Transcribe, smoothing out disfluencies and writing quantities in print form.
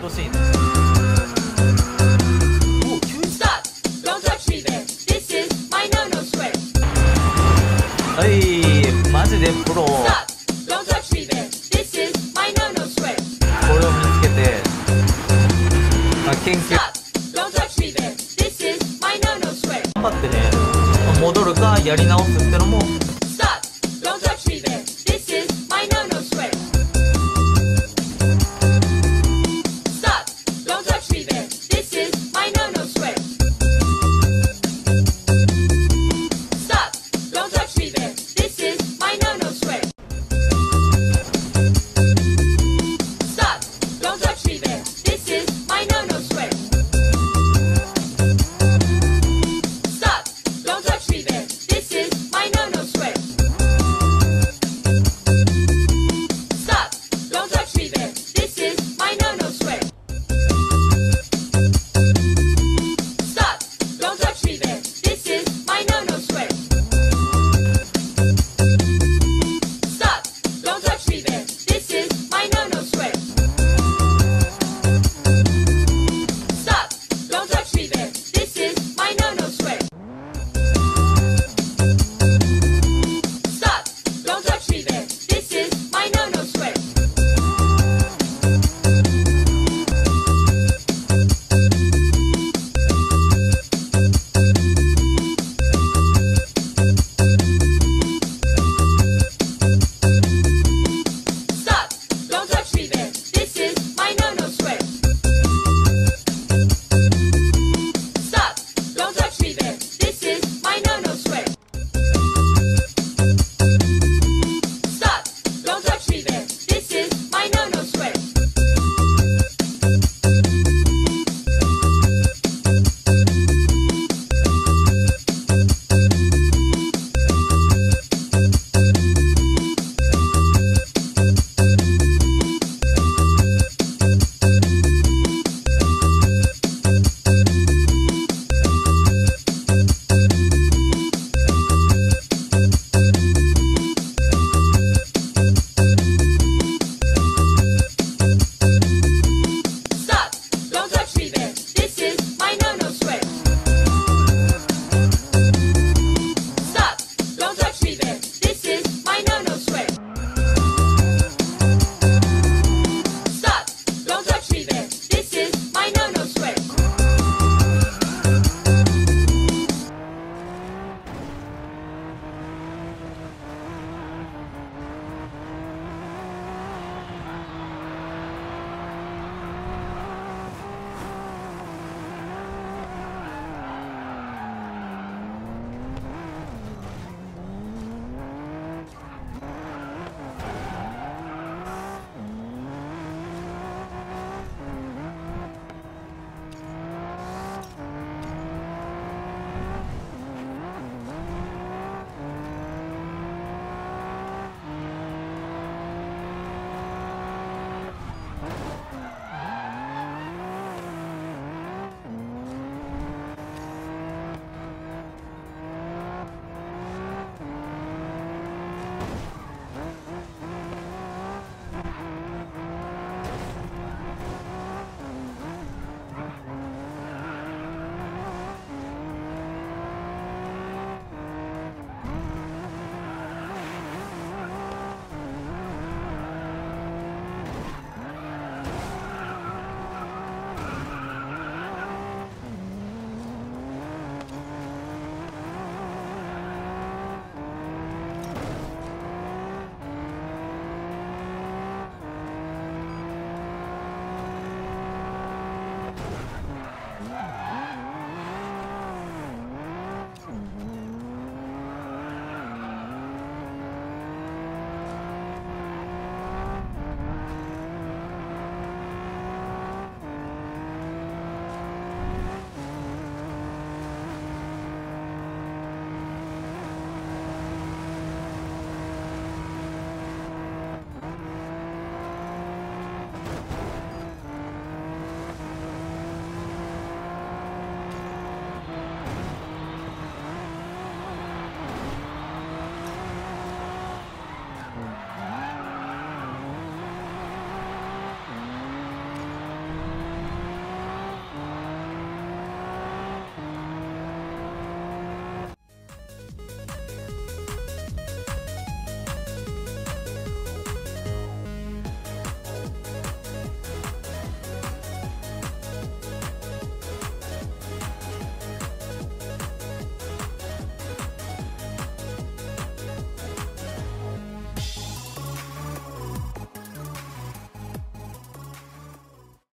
トシーン。Stop! Don't touch me there. This is my no-no swear. はい、マジでプロ。Stop! Don't touch me there. This is my no-no swear. これを見つけて、研究。Stop! Don't touch me there. This is my no-no swear. 頑張ってね、戻るかやり直すってのも。Stop! Don't touch me there. This is my no-no swear. Stop! Don't touch me there. This is my no-no swear. Stop! Don't touch me there. This is my no-no swear. Stop! Don't touch me there. This is my no-no swear.